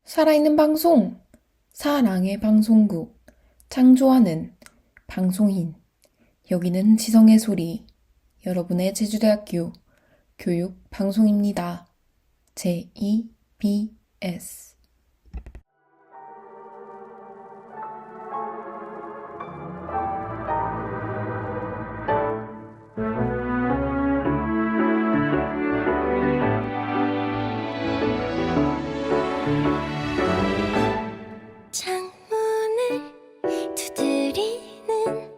살아있는 방송! 사랑의 방송국. 창조하는 방송인. 여기는 지성의 소리. 여러분의 제주대학교 교육방송입니다. 제2BS. 창문을 두드리는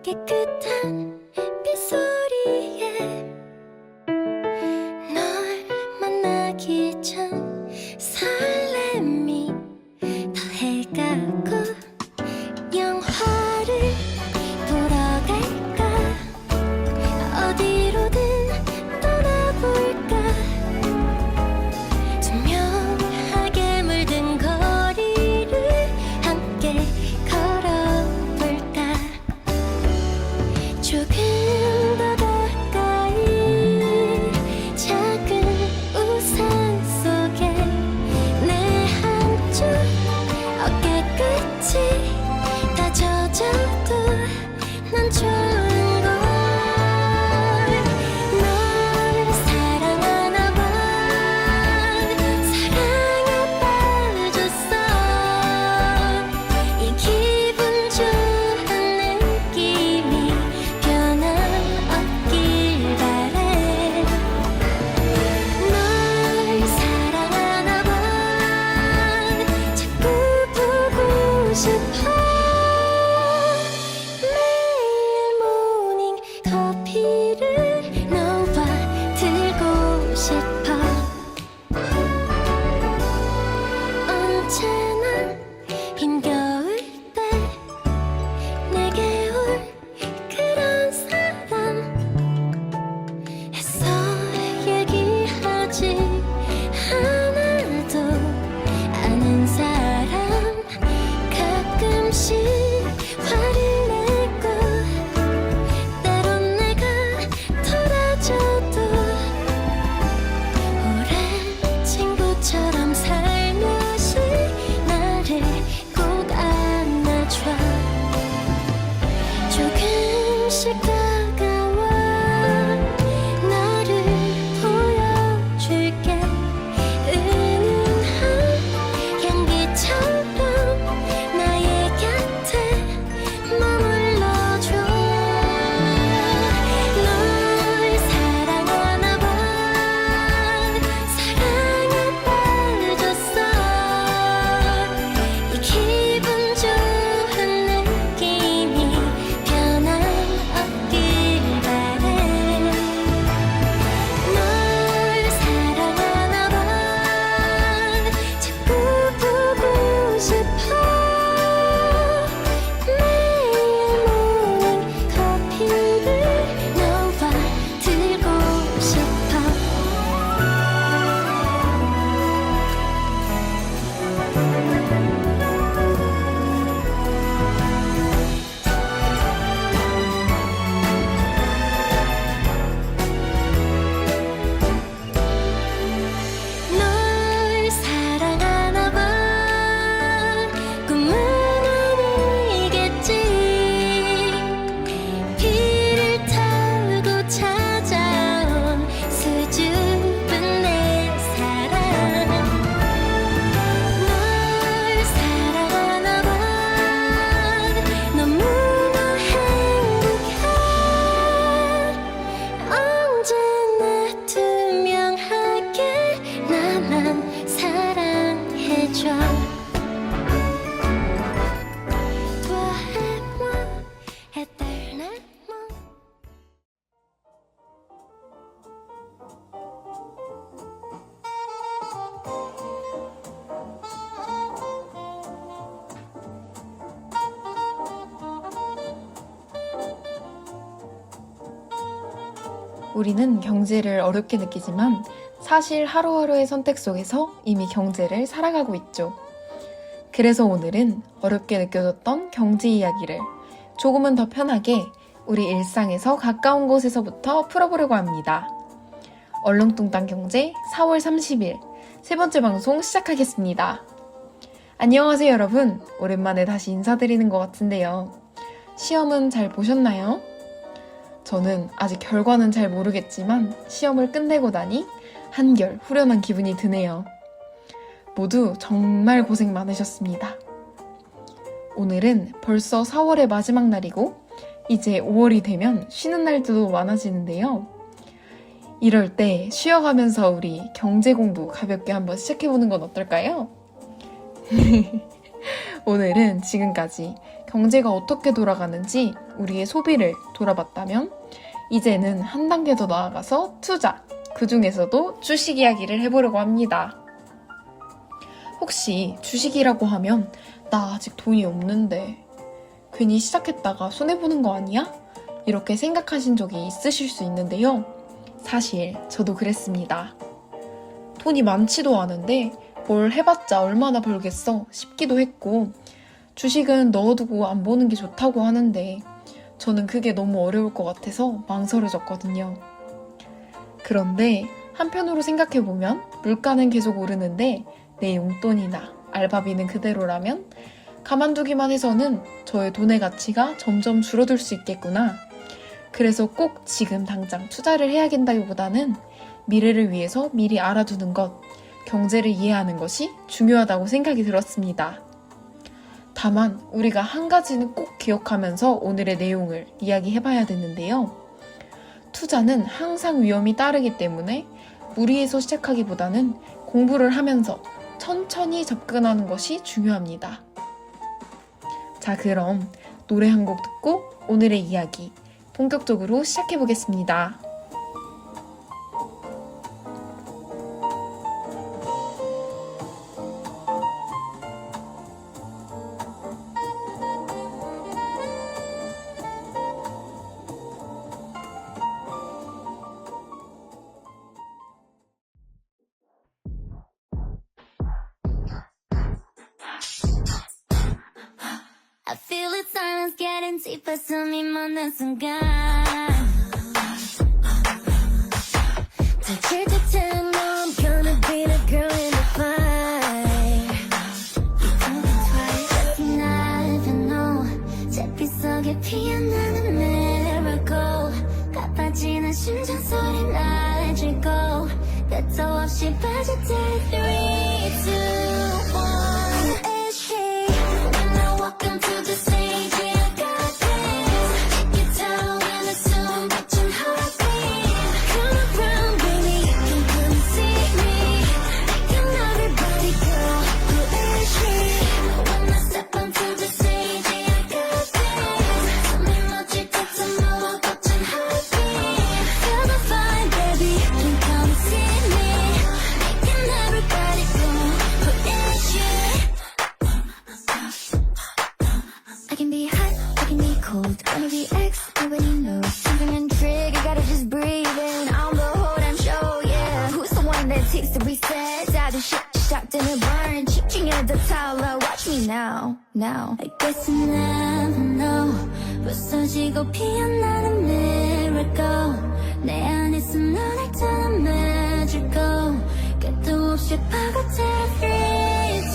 깨끗한 빗소리에 널 만나기 전 설렘이 더해가고 영화를 보러 갈까 어디로든 떠나볼까 투명하게 물든 거리를 함께 걸어볼까 조금 더 가까이 작은 우산 속에 내 한쪽 어깨 끝이 다 젖어도 난 좋은 걸 널 사랑하나 봐 사랑에 빠졌어 이 기분 좋은 느낌이 변함없길 바래 널 사랑하나 봐 자꾸 보고 싶어 매일 모닝 커피를 너와 들고 싶어 언제나 힘겨울 때 내게 올 그런 사람 애써 얘기하지 않아도 아는 사람 가끔씩 화를 내고 때론 내가 돌아져도 오랜 친구처럼 살며시 나를 꼭 안아줘 조금씩 다가와 나를 보여줄게 은은한 향기처럼 나의 곁에 머물러줘 널 사랑하나 봐 사랑에 빠졌어 이 기분 좋은 느낌이 변함없길 바래 널 사랑하나 봐 자꾸 보고 싶어 매일 모닝 커피를 너와 들고 싶어 널 사랑하나 봐 꿈은 아니겠지 비를 타고 찾아온 수줍은 내 사랑 널 사랑하나 봐 너무나 행복해 언제나 투명하게 나만 사랑해줘 Toi et moi éternellement 우리는 경제를 어렵게 느끼지만 사실 하루하루의 선택 속에서 이미 경제를 살아가고 있죠. 그래서 오늘은 어렵게 느껴졌던 경제 이야기를 조금은 더 편하게 우리 일상에서 가까운 곳에서부터 풀어보려고 합니다. 얼렁뚱땅 경제 4월 30일 세 번째 방송 시작하겠습니다. 안녕하세요 여러분. 오랜만에 다시 인사드리는 것 같은데요. 시험은 잘 보셨나요? 저는 아직 결과는 잘 모르겠지만 시험을 끝내고 나니 한결 후련한 기분이 드네요. 모두 정말 고생 많으셨습니다. 오늘은 벌써 4월의 마지막 날이고 이제 5월이 되면 쉬는 날도 많아지는데요. 이럴 때 쉬어가면서 우리 경제 공부 가볍게 한번 시작해보는 건 어떨까요? 오늘은 지금까지 경제가 어떻게 돌아가는지 우리의 소비를 돌아봤다면 이제는 한 단계 더 나아가서 투자, 그 중에서도 주식 이야기를 해보려고 합니다. 혹시 주식이라고 하면 나 아직 돈이 없는데 괜히 시작했다가 손해보는 거 아니야? 이렇게 생각하신 적이 있으실 수 있는데요. 사실 저도 그랬습니다. 돈이 많지도 않은데 뭘 해봤자 얼마나 벌겠어 싶기도 했고 주식은 넣어두고 안 보는 게 좋다고 하는데 저는 그게 너무 어려울 것 같아서 망설여졌거든요. 그런데 한편으로 생각해보면 물가는 계속 오르는데 내 용돈이나 알바비는 그대로라면 가만두기만 해서는 저의 돈의 가치가 점점 줄어들 수 있겠구나. 그래서 꼭 지금 당장 투자를 해야겠다기보다는 미래를 위해서 미리 알아두는 것, 경제를 이해하는 것이 중요하다고 생각이 들었습니다. 다만 우리가 한 가지는 꼭 기억하면서 오늘의 내용을 이야기해봐야 되는데요. 투자는 항상 위험이 따르기 때문에 무리해서 시작하기보다는 공부를 하면서 천천히 접근하는 것이 중요합니다. 자, 그럼 노래 한 곡 듣고 오늘의 이야기 본격적으로 시작해보겠습니다. I feel the silence getting deeper 숨이 멎는 순간 touch it to tell no I'm gonna be the girl in the fight You told me twice but never know 잿빛 속에 피어나는 miracle 가빠지는 심장 소리 날 들고 끝도 없이 빠져들 3, 2, 1 Welcome to the stage, yeah, I got this. Take it down in the zone, watching heartbeat. Come around, baby, you can come and see me. Making everybody go, who is she? When I step onto the stage, yeah, I got this. 손이 멎을 때쯤 모아, watching heartbeat. Feel the vibe, baby, you can come and see me. Making everybody go, who is she? I can be hot, I can be cold. Wanna be X, nobody knows. Something intrigue, I gotta just breathe in. I'm the whole damn show, yeah. Who's the one that takes the reset? 다들 shot in a burn. 집중해 더 타올라. Watch me now, now. I guess you never know. 부서지고 피어나는 miracle. 내 안에서 너를 탐해줄 거. 끝도 없이 파고들 3, 2, 1.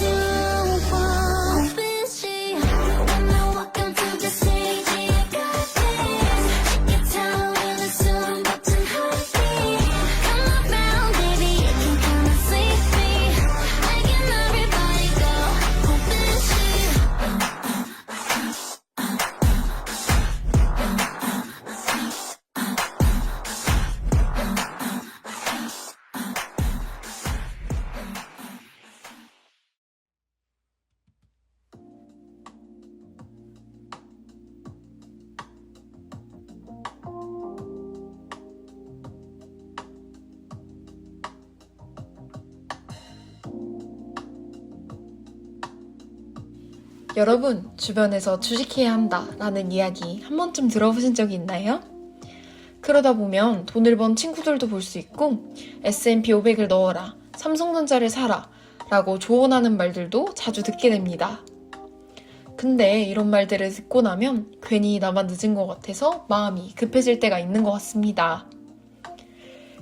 여러분, 주변에서 주식해야 한다 라는 이야기 한 번쯤 들어보신 적이 있나요? 그러다 보면 돈을 번 친구들도 볼 수 있고 S&P 500을 넣어라, 삼성전자를 사라 라고 조언하는 말들도 자주 듣게 됩니다. 근데 이런 말들을 듣고 나면 괜히 나만 늦은 것 같아서 마음이 급해질 때가 있는 것 같습니다.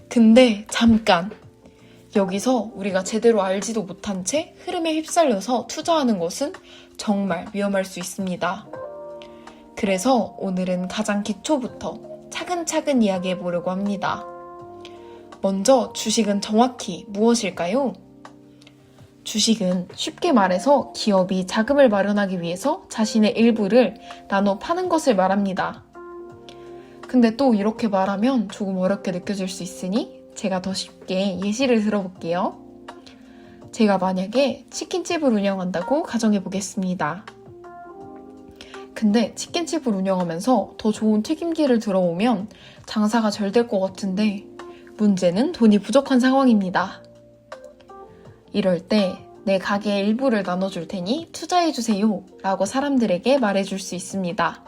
근데 잠깐! 여기서 우리가 제대로 알지도 못한 채 흐름에 휩쓸려서 투자하는 것은 정말 위험할 수 있습니다. 그래서 오늘은 가장 기초부터 차근차근 이야기해 보려고 합니다. 먼저 주식은 정확히 무엇일까요? 주식은 쉽게 말해서 기업이 자금을 마련하기 위해서 자신의 일부를 나눠 파는 것을 말합니다. 근데 또 이렇게 말하면 조금 어렵게 느껴질 수 있으니 제가 더 쉽게 예시를 들어볼게요. 제가 만약에 치킨집을 운영한다고 가정해 보겠습니다. 근데 치킨집을 운영하면서 더 좋은 튀김기를 들어오면 장사가 잘 될 것 같은데 문제는 돈이 부족한 상황입니다. 이럴 때 내 가게의 일부를 나눠줄 테니 투자해주세요 라고 사람들에게 말해줄 수 있습니다.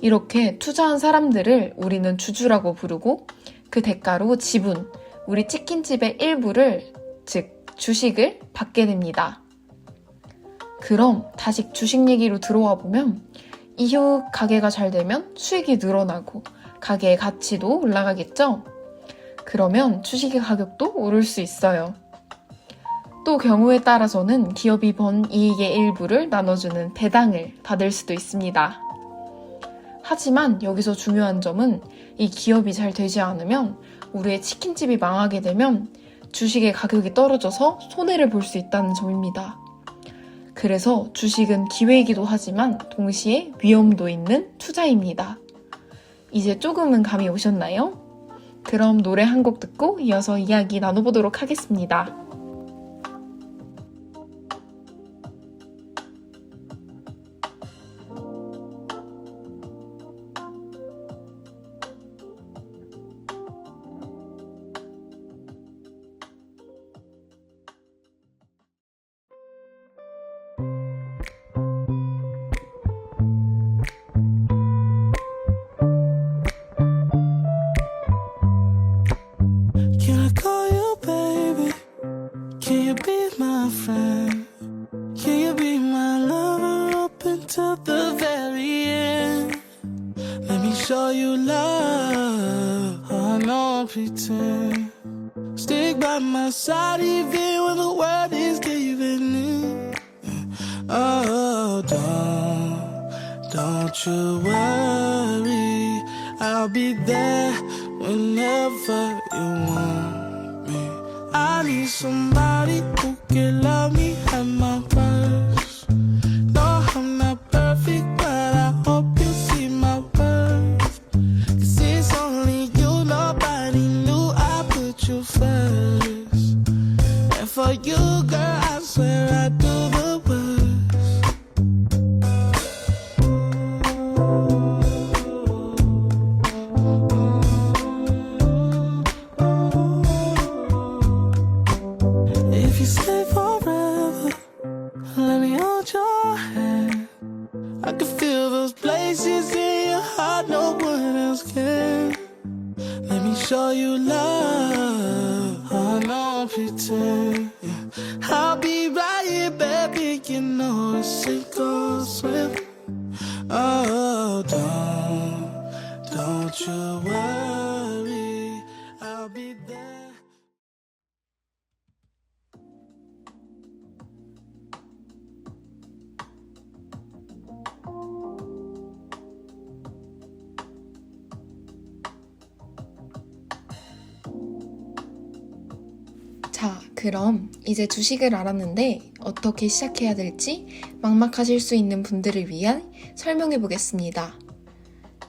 이렇게 투자한 사람들을 우리는 주주라고 부르고 그 대가로 지분, 우리 치킨집의 일부를, 즉 주식을 받게 됩니다. 그럼 다시 주식 얘기로 들어와 보면 이후 가게가 잘 되면 수익이 늘어나고 가게의 가치도 올라가겠죠? 그러면 주식의 가격도 오를 수 있어요. 또 경우에 따라서는 기업이 번 이익의 일부를 나눠주는 배당을 받을 수도 있습니다. 하지만 여기서 중요한 점은 이 기업이 잘 되지 않으면 우리의 치킨집이 망하게 되면 주식의 가격이 떨어져서 손해를 볼 수 있다는 점입니다. 그래서 주식은 기회이기도 하지만 동시에 위험도 있는 투자입니다. 이제 조금은 감이 오셨나요? 그럼 노래 한 곡 듣고 이어서 이야기 나눠보도록 하겠습니다. Can I call you baby? Can you be my friend? Can you be my lover up until the very end? Let me show you love. Oh, no pretend. Stick by my side even when the world is giving in. Oh, don't you worry. I'll be there whenever you want me. I need somebody who can love me at my worst. No, I'm not perfect, but I hope you see my worth. 'Cause it's only you, nobody knew I put you first. And for you, girl, I swear I do the worst. If you stay forever, let me hold your hand. I can feel those places in your heart no one else can. Let me show you love. Oh, no pretend. Yeah. I'll be right here, baby. You know it's sink or swim. Oh, don't you worry. I'll be there. 자, 그럼 이제 주식을 알았는데 어떻게 시작해야 될지 막막하실 수 있는 분들을 위한 설명해 보겠습니다.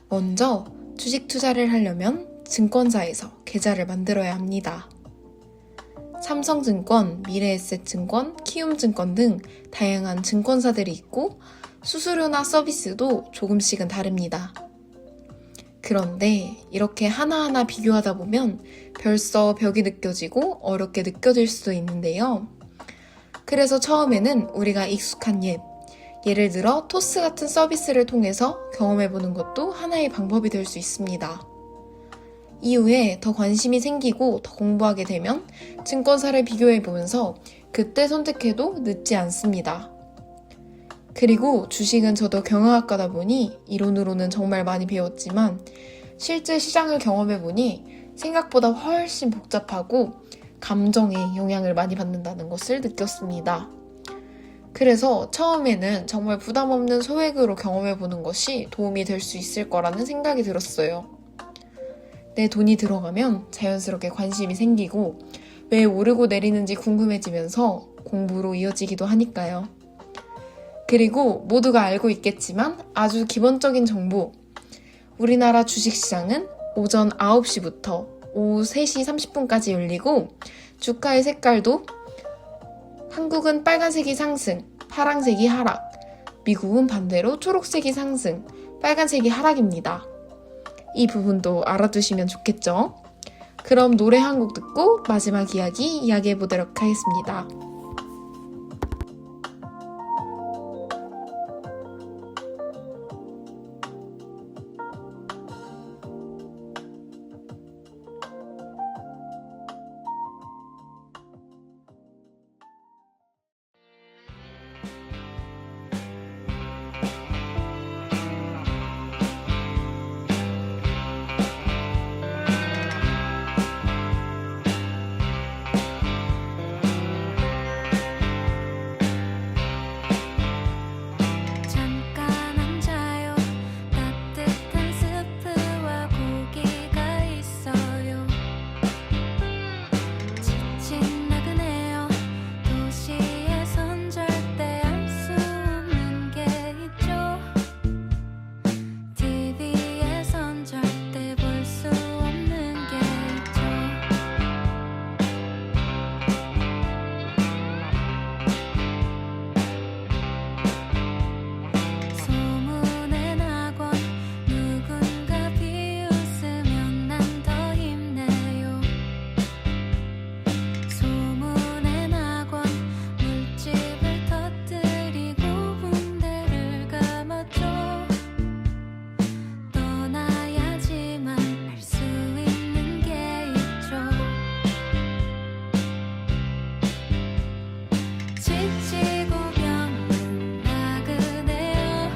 먼저 주식 투자를 하려면 증권사에서 계좌를 만들어야 합니다. 삼성증권, 미래에셋증권, 키움증권 등 다양한 증권사들이 있고 수수료나 서비스도 조금씩은 다릅니다. 그런데 이렇게 하나하나 비교하다 보면 벌써 벽이 느껴지고 어렵게 느껴질 수도 있는데요. 그래서 처음에는 우리가 익숙한 예를 들어 토스 같은 서비스를 통해서 경험해보는 것도 하나의 방법이 될 수 있습니다. 이후에 더 관심이 생기고 더 공부하게 되면 증권사를 비교해보면서 그때 선택해도 늦지 않습니다. 그리고 주식은 저도 경영학과다 보니 이론으로는 정말 많이 배웠지만 실제 시장을 경험해보니 생각보다 훨씬 복잡하고 감정에 영향을 많이 받는다는 것을 느꼈습니다. 그래서 처음에는 정말 부담 없는 소액으로 경험해보는 것이 도움이 될 수 있을 거라는 생각이 들었어요. 내 돈이 들어가면 자연스럽게 관심이 생기고 왜 오르고 내리는지 궁금해지면서 공부로 이어지기도 하니까요. 그리고 모두가 알고 있겠지만 아주 기본적인 정보. 우리나라 주식시장은 오전 9시부터 오후 3시 30분까지 열리고 주가의 색깔도 한국은 빨간색이 상승, 파란색이 하락, 미국은 반대로 초록색이 상승, 빨간색이 하락입니다. 이 부분도 알아두시면 좋겠죠? 그럼 노래 한 곡 듣고 마지막 이야기 이야기해보도록 하겠습니다. 잠깐 앉아요. 따뜻한 스프와 고기가 있어요. 지친 나그네요. 도시에선 절대 알 수 없는 게 있죠. TV에선 절대 볼 수 없는 게 있죠. 소문의 학원 누군가 비웃으면 난 더 힘내요. 소문의 학원 물집을 터뜨리고 군대를 감았죠. 떠나야지만 알 수 있는 게 있죠. 지치고 병든 나그네요.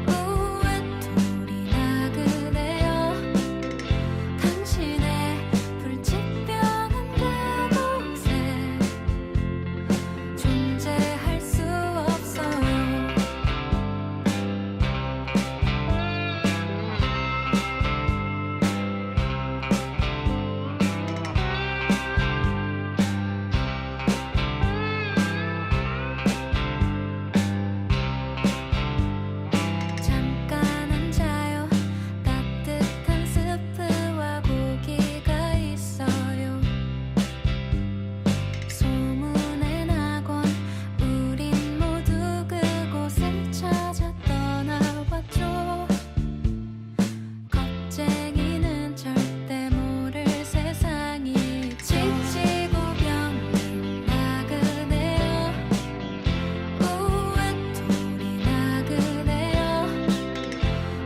우웻토리 나그네요. 당신의 불치병은 그곳에 존재할 수 없어요. 잠깐 앉아요. 따뜻한 스프와 고기가 있어요. 소문의 학원 우린 모두 그곳을 찾아 떠나왔죠. 겁쟁이는 절대 모를 세상이 지치고 병든 나그네요. 우웻토리 나그네요.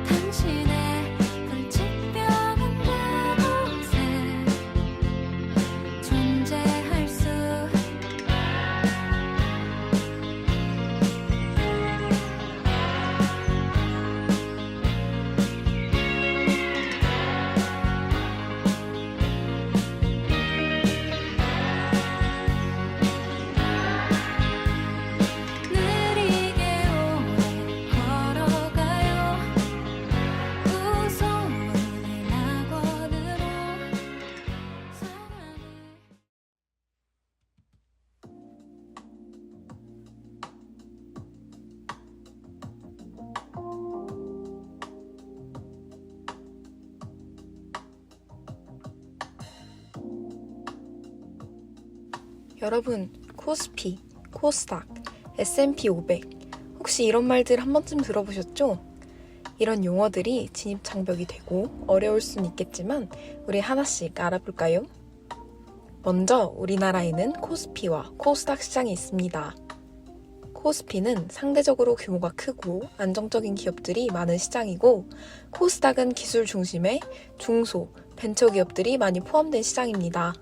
당신의 불치병은 그곳에 존재할 수 느리게 오래 걸어가요. 무서운 낙원으로 사랑해. 여러분, 코스피, 코스닥, S&P 500 혹시 이런 말들 한 번쯤 들어보셨죠? 이런 용어들이 진입 장벽이 되고 어려울 수는 있겠지만 우리 하나씩 알아볼까요? 먼저 우리나라에는 코스피와 코스닥 시장이 있습니다. 코스피는 상대적으로 규모가 크고 안정적인 기업들이 많은 시장이고 코스닥은 기술 중심의 중소, 벤처기업들이 많이 포함된 시장입니다.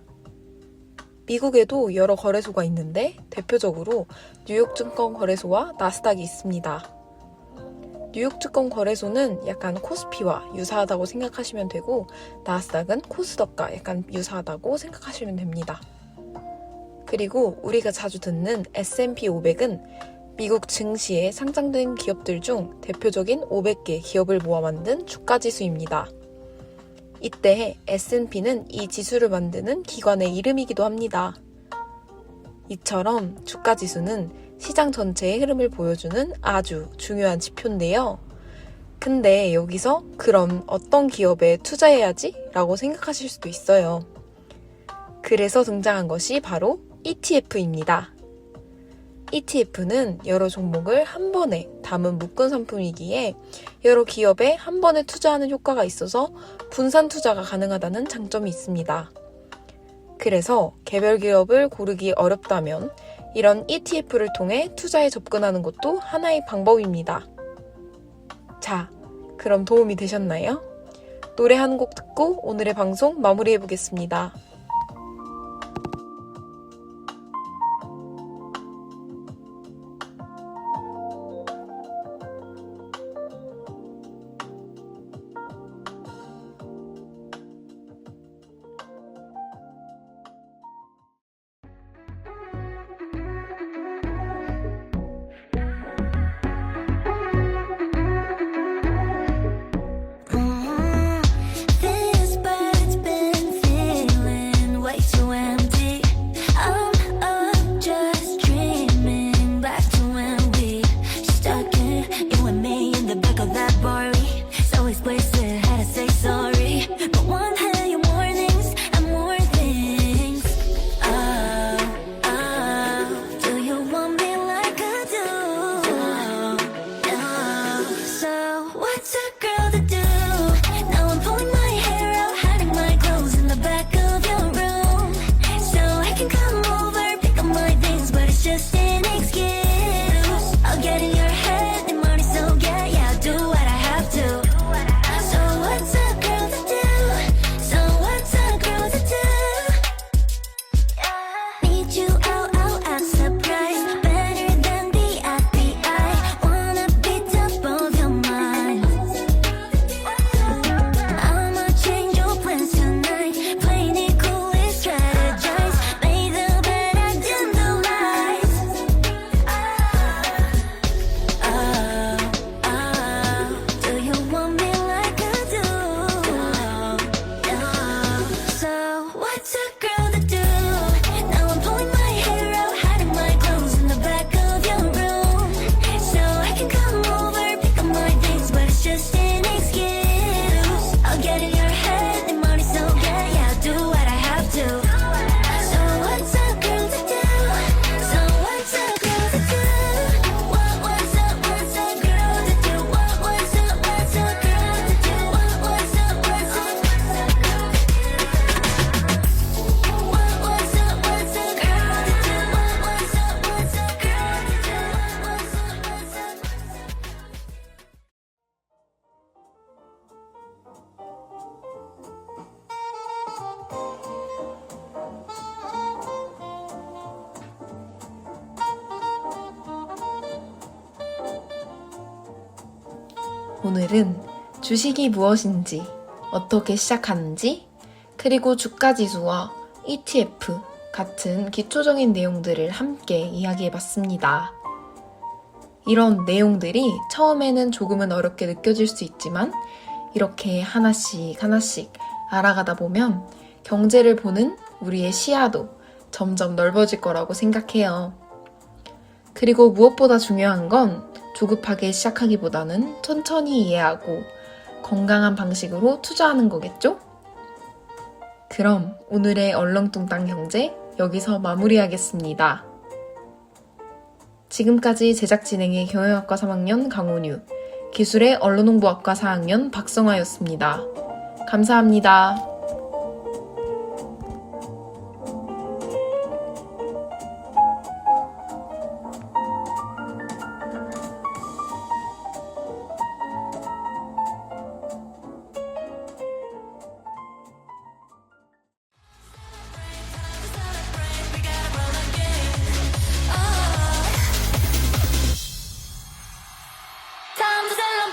미국에도 여러 거래소가 있는데 대표적으로 뉴욕증권거래소와 나스닥이 있습니다. 뉴욕 증권 거래소는 약간 코스피와 유사하다고 생각하시면 되고 나스닥은 코스닥과 약간 유사하다고 생각하시면 됩니다. 그리고 우리가 자주 듣는 S&P 500은 미국 증시에 상장된 기업들 중 대표적인 500개 기업을 모아 만든 주가지수입니다. 이때 S&P는 이 지수를 만드는 기관의 이름이기도 합니다. 이처럼 주가지수는 시장 전체의 흐름을 보여주는 아주 중요한 지표인데요. 근데 여기서 그럼 어떤 기업에 투자해야지? 라고 생각하실 수도 있어요. 그래서 등장한 것이 바로 ETF입니다. ETF는 여러 종목을 한 번에 담은 묶은 상품이기에 여러 기업에 한 번에 투자하는 효과가 있어서 분산 투자가 가능하다는 장점이 있습니다. 그래서 개별 기업을 고르기 어렵다면 이런 ETF를 통해 투자에 접근하는 것도 하나의 방법입니다. 자, 그럼 도움이 되셨나요? 노래 한 곡 듣고 오늘의 방송 마무리해보겠습니다. This bird's been feeling way too empty. I'm just dreaming back to when we stuck in you and me in the back of that bar. So explicit, had to say sorry. But one had your mornings and more things. Do you want me like I do? So what's a girl to do? Now I'm pulling my hair out, hiding my clothes in the back of your room. So I can come over, pick up my things, but it's just an excuse. I'll get in your head, the money, so yeah, I'll do what I have to. So what's a girl to do? So what's a girl to do? Need you out, act surprised. Better than the FBI. Wanna be top of your mind. I'ma change your plans tonight. Playing it cool and strategize. Make the bed and dim the lights. Do you want me like I do? So what's a girl to do? Now I'm pulling my hair out, hiding my clothes in the back of your room. So I can come over, pick up my things, but it's just an excuse. I'll get in your head, the money, so yeah, I'll do what I have to. So what's a girl to do? So what's a girl to do? What's a girl to do? What's a girl to do? What's a girl to do? 오늘은 주식이 무엇인지, 어떻게 시작하는지, 그리고 주가지수와 ETF 같은 기초적인 내용들을 함께 이야기해봤습니다. 이런 내용들이 처음에는 조금은 어렵게 느껴질 수 있지만 이렇게 하나씩 하나씩 알아가다 보면 경제를 보는 우리의 시야도 점점 넓어질 거라고 생각해요. 그리고 무엇보다 중요한 건 조급하게 시작하기보다는 천천히 이해하고 건강한 방식으로 투자하는 거겠죠? 그럼 오늘의 얼렁뚱땅 경제 여기서 마무리하겠습니다. 지금까지 제작 진행의 경영학과 3학년 강온유, 기술의 언론홍보학과 4학년 박성아였습니다. 감사합니다. Time to celebrate.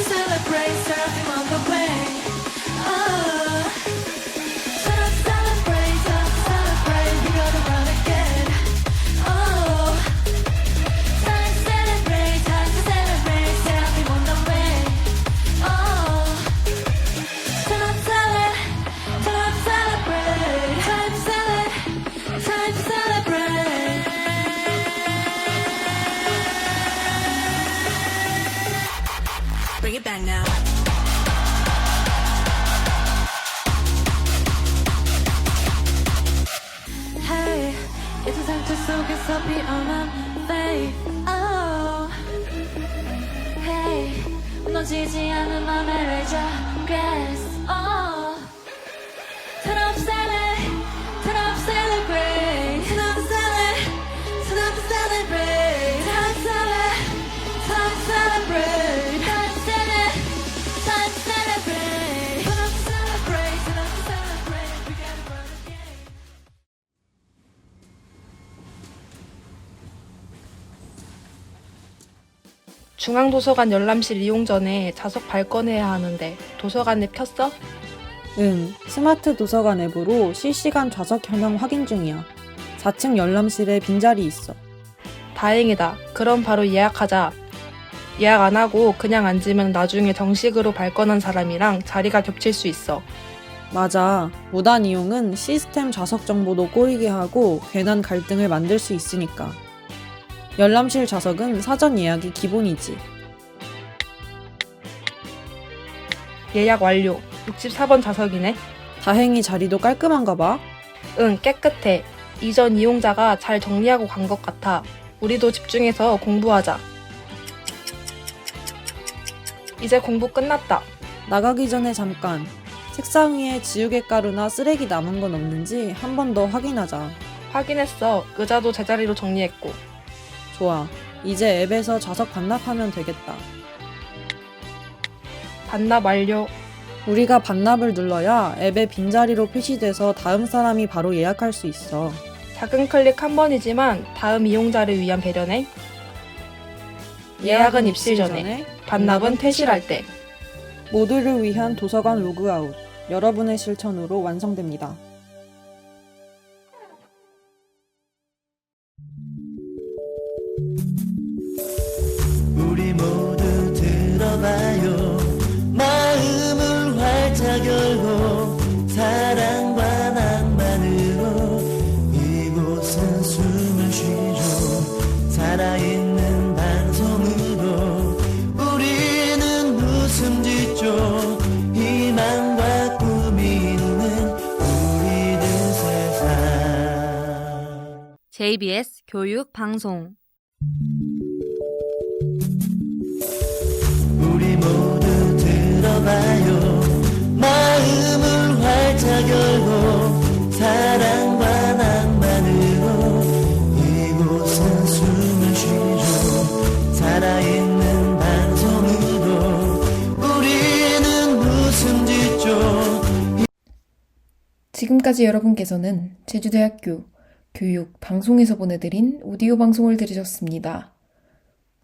celebrate, surfing on the wave. Oh, celebrate, celebrate, we're gonna run again. Oh, time to celebrate, surfing on the wave. Oh, turn up, celebrate, time to celebrate. Bring it back now. Hey, it's a 상처 속에서 피어난 faith. Oh, hey, 무너지지 않는 맘의 regress. Oh, turn up, celebrate, celebrate, turn up, celebrate, celebrate, turn up, celebrate, celebrate, turn up, celebrate, turn up, celebrate, we gotta run again. 중앙도서관 열람실 이용 전에 자석 발권해야 하는데 도서관 앱 켰어? 응, 스마트 도서관 앱으로 실시간 좌석 현황 확인 중이야. 4층 열람실에 빈자리 있어. 다행이다. 그럼 바로 예약하자. 예약 안 하고 그냥 앉으면 나중에 정식으로 발권한 사람이랑 자리가 겹칠 수 있어. 맞아. 무단 이용은 시스템 좌석 정보도 꼬이게 하고 괜한 갈등을 만들 수 있으니까. 열람실 좌석은 사전 예약이 기본이지. 예약 완료. 64번 좌석이네. 다행히 자리도 깔끔한가 봐. 응, 깨끗해. 이전 이용자가 잘 정리하고 간 것 같아. 우리도 집중해서 공부하자. 이제 공부 끝났다. 나가기 전에 잠깐. 책상 위에 지우개 가루나 쓰레기 남은 건 없는지 한 번 더 확인하자. 확인했어. 의자도 제자리로 정리했고. 좋아. 이제 앱에서 좌석 반납하면 되겠다. 반납 완료. 우리가 반납을 눌러야 앱에 빈자리로 표시돼서 다음 사람이 바로 예약할 수 있어. 작은 클릭 한 번이지만 다음 이용자를 위한 배려네. 예약은 입실 전에, 반납은 퇴실할 때. 모두를 위한 도서관 로그아웃. 여러분의 실천으로 완성됩니다. 우리 모두 들어봐요. 마음을 활짝 열고 사랑과 낭만으로 이곳은 숨을 쉬죠. 살아있는 방송으로 우리는 웃음 짓죠. 희망과 꿈이 있는 우리들 세상. JBS 교육 방송 우리 모두 들어봐요. 마음을 활짝 열고 사랑과 낭만으로 이곳은 숨을 쉬죠. 살아있는 방송으로 우리는 웃음 짓죠. 지금까지 여러분께서는 제주대학교 교육 방송에서 보내드린 오디오 방송을 들으셨습니다.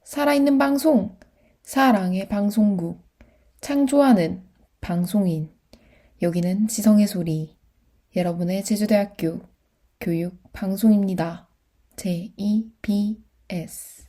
살아있는 방송, 사랑의 방송국, 창조하는 방송인, 여기는 지성의 소리, 여러분의 제주대학교 교육 방송입니다. JEBS